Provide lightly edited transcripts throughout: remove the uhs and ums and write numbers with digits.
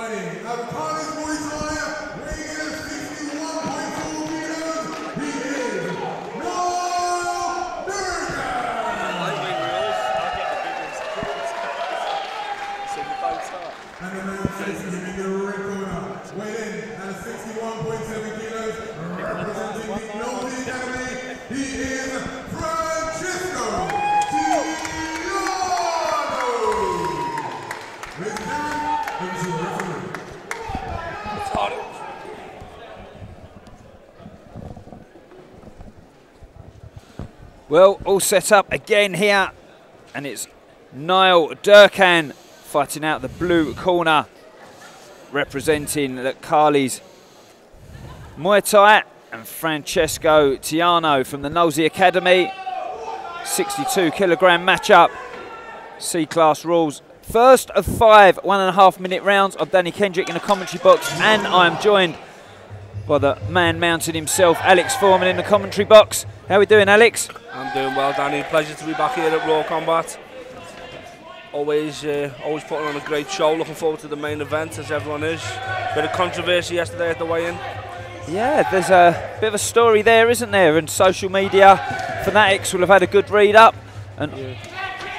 Fighting out of Cardiff, Muay Thai, weighing in at 61.4 kilos, he is Niall And the man facing him in the red corner, weighing in at 61.7 kilos, representing the Novi Academy, he is Francesco TIANO. Well, all set up again here, and it's Niall DURKAN fighting out the blue corner, representing Carly's Muay Thai, and Francesco TIANO from the Novi Academy. 62 kilogram matchup, C-class rules. First of 5 1.5 minute rounds of Danny Kendrick in the commentary box, and I'm joined by the man mounted himself, Alex Foreman, in the commentary box. How are we doing, Alex? I'm doing well, Danny. Pleasure to be back here at Raw Combat. Always putting on a great show. Looking forward to the main event, as everyone is. Bit of controversy yesterday at the weigh-in. Yeah, there's a bit of a story there, isn't there? And social media fanatics will have had a good read up, and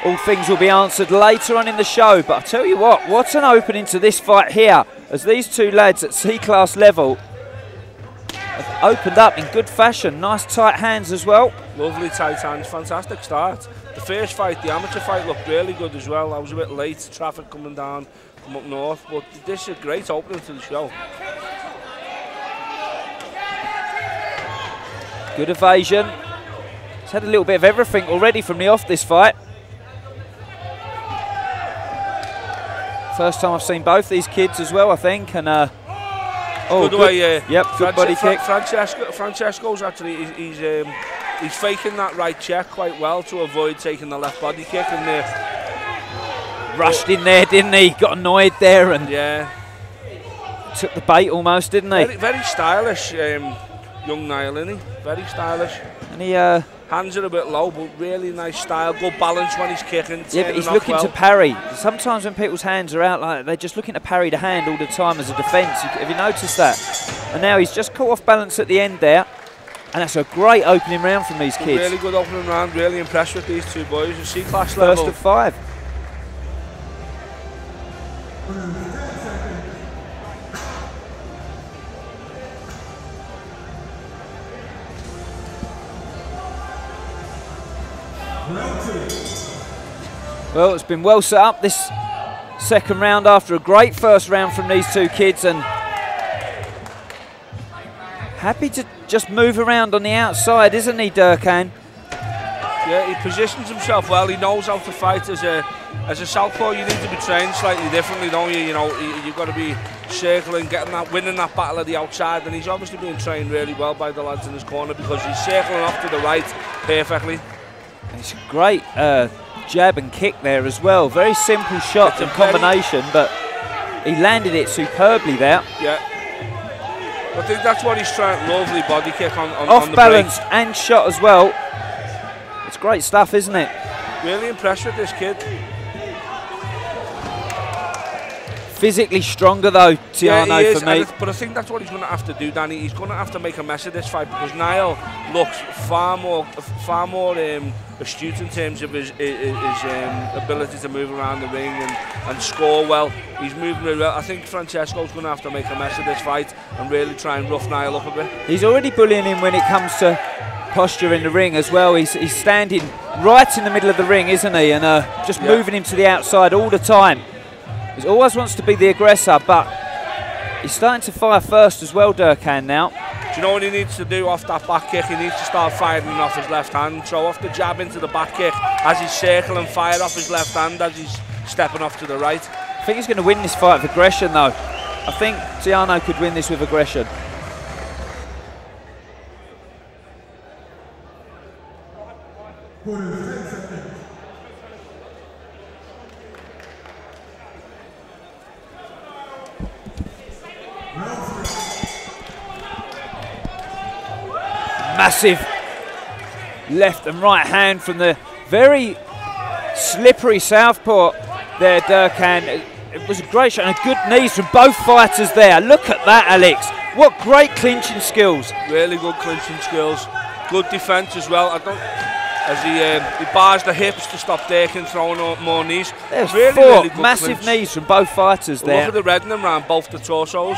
all things will be answered later on in the show. But I tell you what an opening to this fight here, as these two lads at C-class level have opened up in good fashion. Nice tight hands as well. Lovely tight hands, fantastic start. The first fight, the amateur fight, looked really good as well. I was a bit late, traffic coming down from up north, but this is a great opening to the show. Good evasion. He's had a little bit of everything already from the off this fight. First time I've seen both these kids as well, I think, and good way, yep, good body kick. Francesco's actually he's faking that right check quite well to avoid taking the left body kick, and rushed in there, didn't he? Got annoyed there and took the bait almost, didn't he? Very stylish, young Niall, isn't he? Very stylish. And he hands are a bit low, but really nice style, good balance when he's kicking. Yeah, but he's looking to parry. Sometimes when people's hands are out, like they're just looking to parry the hand all the time as a defence. Have you noticed that? And now he's just caught off balance at the end there, and that's a great opening round from these kids. Really good opening round. Really impressed with these two boys. A C-class level. First of 5. Well, it's been well set up, this second round, after a great first round from these two kids, and happy to just move around on the outside, isn't he, DURKAN? Yeah, he positions himself well. He knows how to fight. As a southpaw, you need to be trained slightly differently, don't you? You know, you've got to be circling, winning that battle at the outside, and he's obviously being trained really well by the lads in his corner, because he's circling off to the right perfectly. It's a great jab and kick there as well. Very simple shot in combination, but he landed it superbly there. Yeah. I think that's what he's trying. Lovely body kick on off balance and shot as well. It's great stuff, isn't it? Really impressed with this kid. Physically stronger though, TIANO, for me. But I think that's what he's going to have to do, Danny. He's going to have to make a mess of this fight, because Niall looks far more astute in terms of his ability to move around the ring and score well. He's moving really well. I think Francesco's going to have to make a mess of this fight and really try and rough Niall up a bit. He's already bullying him when it comes to posture in the ring as well. He's standing right in the middle of the ring, isn't he? And just moving him to the outside all the time. He always wants to be the aggressor, but he's starting to fire first as well, DURKAN, now. Do you know what he needs to do off that back kick? He needs to start firing off his left hand. Throw off the jab into the back kick as he's circling, fire off his left hand as he's stepping off to the right. I think he's going to win this fight with aggression, though. I think TIANO could win this with aggression. Massive left and right hand from the very slippery southpaw there, DURKAN. it was a great shot and a good knees from both fighters there. Look at that, Alex. What great clinching skills. Really good clinching skills. Good defence as well. As he bars the hips to stop DURKAN throwing more knees. There's really, four really good massive clinch. knees from both fighters there. Look at the reddening around both the torsos.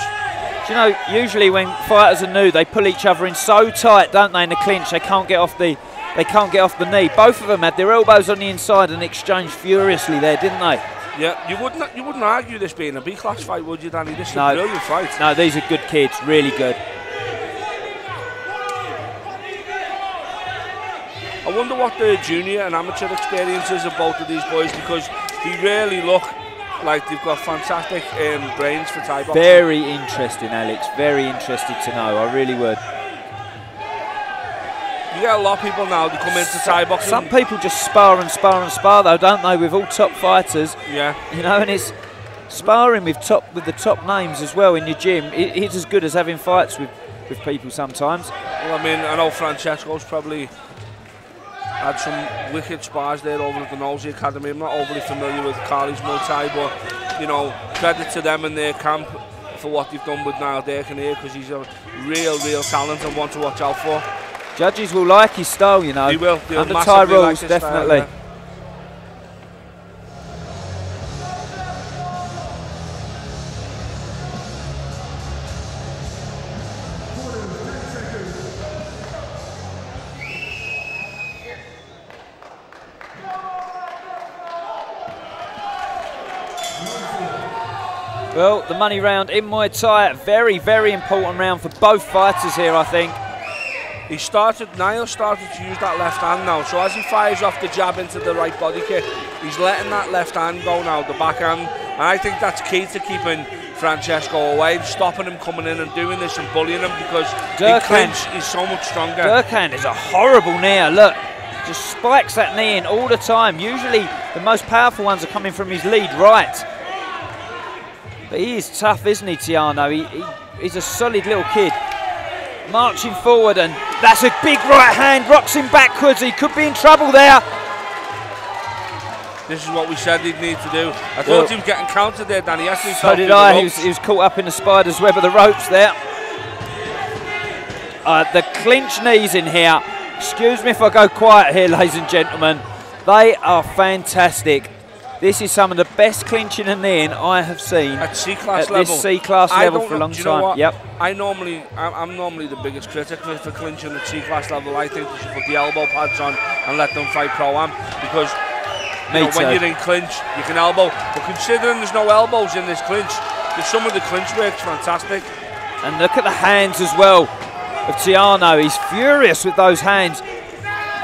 Do you know, usually when fighters are new, they pull each other in so tight, don't they, in the clinch, they can't get off the knee. Both of them had their elbows on the inside and exchanged furiously there, didn't they? Yeah, you wouldn't argue this being a B-class fight, would you, Danny? This is a brilliant fight. No, these are good kids, really good. I wonder what the junior and amateur experience is of both of these boys, because they really look like they've got fantastic brains for Thai boxing. Very interesting, Alex. Very interested to know. I really would. You get a lot of people now that come into Thai boxing. Some people just spar and spar and spar, though, don't they? With all top fighters. Yeah. You know, and it's sparring with the top names as well in your gym. It's as good as having fights with people sometimes. Well, I mean, I know Francesco's probably had some wicked spars there over at the Nosey Academy. I'm not overly familiar with Carly's Muay Thai, but, you know, credit to them and their camp for what they've done with Niall DURKAN here, because he's a real talent and one to watch out for. Judges will like his style, you know. They will. Under Thai rules, like definitely. Style, yeah. Well, the money round in Muay Thai, very important round for both fighters here, I think. Niall started to use that left hand now, so as he fires off the jab into the right body kick, he's letting that left hand go now, the backhand, and I think that's key to keeping Francesco away, stopping him coming in and doing this and bullying him, because in clinch he's so much stronger. DURKAN is a horrible knee, look, just spikes that knee in all the time. Usually the most powerful ones are coming from his lead right. But he is tough, isn't he, TIANO? He's a solid little kid. Marching forward, and that's a big right hand, rocks him backwards. He could be in trouble there. This is what we said he'd need to do. I thought he was getting countered there, Danny. So did I. He was caught up in the spider's web of the ropes there. The clinch knees in here. Excuse me if I go quiet here, ladies and gentlemen. They are fantastic. This is some of the best clinching and kneeing I have seen at C-class level. This C-class level for a long time. Yep. I'm normally the biggest critic for clinching at C-class level. I think they should put the elbow pads on and let them fight pro-am, because when you're in clinch, you can elbow. But considering there's no elbows in this clinch, some of the clinch work's fantastic. And look at the hands as well of TIANO. He's furious with those hands.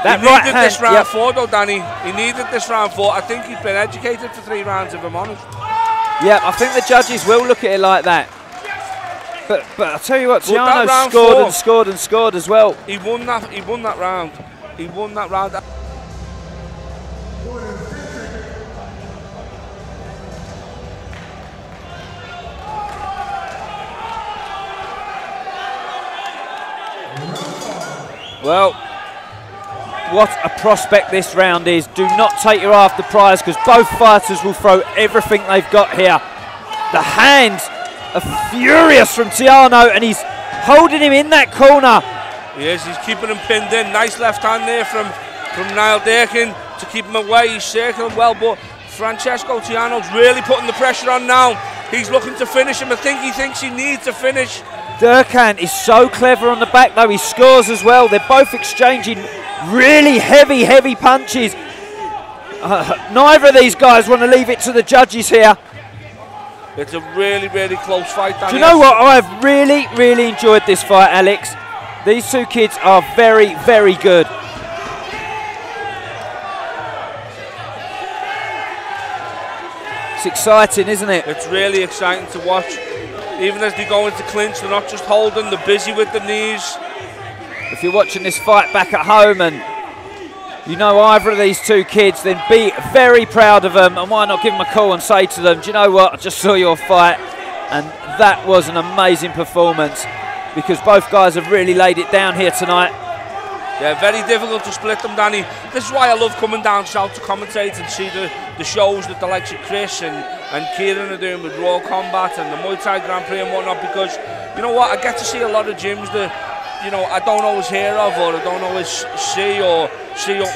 That he needed this round 4 though, Danny. He needed this round 4. I think he's been educated for 3 rounds, if I'm honest. Yeah, I think the judges will look at it like that. But I'll tell you what, TIANO scored and scored as well. He won that round. He won that round. Well, what a prospect this round is. Do not take your after prize, because both fighters will throw everything they've got here. The hands are furious from TIANO, and he's holding him in that corner. He is, he's keeping him pinned in. Nice left hand there from Niall DURKAN to keep him away. He's circling well, but Francesco TIANO's really putting the pressure on now. He's looking to finish him. I think he thinks he needs to finish. DURKAN is so clever on the back, though. He scores as well. They're both exchanging really heavy punches. Neither of these guys want to leave it to the judges here. It's a really close fight, Danny. Do you know what? I've really enjoyed this fight, Alex. These two kids are very good. It's exciting, isn't it? It's really exciting to watch. Even as they go into clinch, they're not just holding, they're busy with the knees. If you're watching this fight back at home and you know either of these two kids, then be very proud of them, and why not give them a call and say to them, do you know what, I just saw your fight and that was an amazing performance, because both guys have really laid it down here tonight. Yeah, very difficult to split them, Danny. This is why I love coming down south to commentate and see the shows that the likes of Chris and Kieran are doing with Raw Combat and the Muay Thai Grand Prix and whatnot, because, you know what, I get to see a lot of gyms that, you know, I don't always hear of or I don't always see up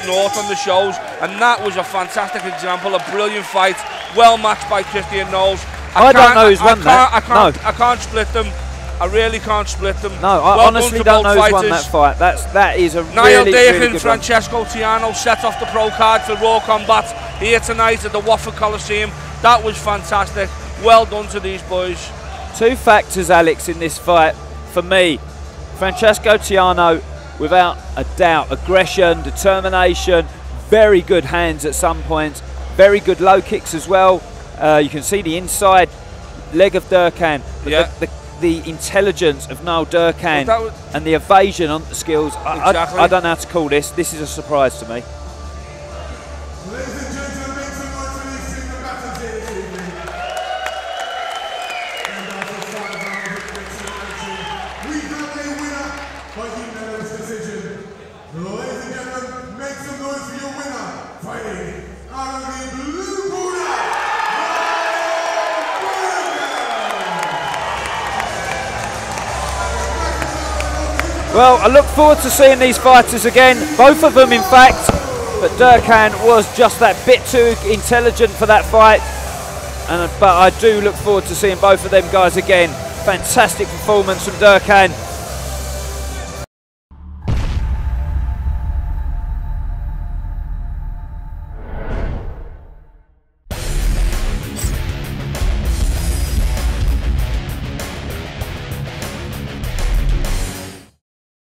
north on the shows, and that was a fantastic example, a brilliant fight, well matched by Christian Knowles. I don't know who's won that. I can't split them. I really can't split them. No, I honestly don't know who's won that fight. That is a Niall, really good Francesco TIANO set off the pro card for Raw Combat here tonight at the Watford Coliseum. That was fantastic. Well done to these boys. Two factors, Alex, in this fight for me. Francesco TIANO, without a doubt, aggression, determination, very good hands at some points, very good low kicks as well. You can see the inside leg of DURKAN. Yeah. The intelligence of Niall DURKAN and the evasion on the skills. Exactly. I don't know how to call this. This is a surprise to me. Ladies and gentlemen, make some noise for these single battles here this evening. And that's the start of our next action. We have a winner by unanimous decision. Ladies and gentlemen, make some noise for your winner. Fighting out of the blue corner. Well, I look forward to seeing these fighters again, both of them in fact, but DURKAN was just that bit too intelligent for that fight, but I do look forward to seeing both of them guys again. Fantastic performance from DURKAN.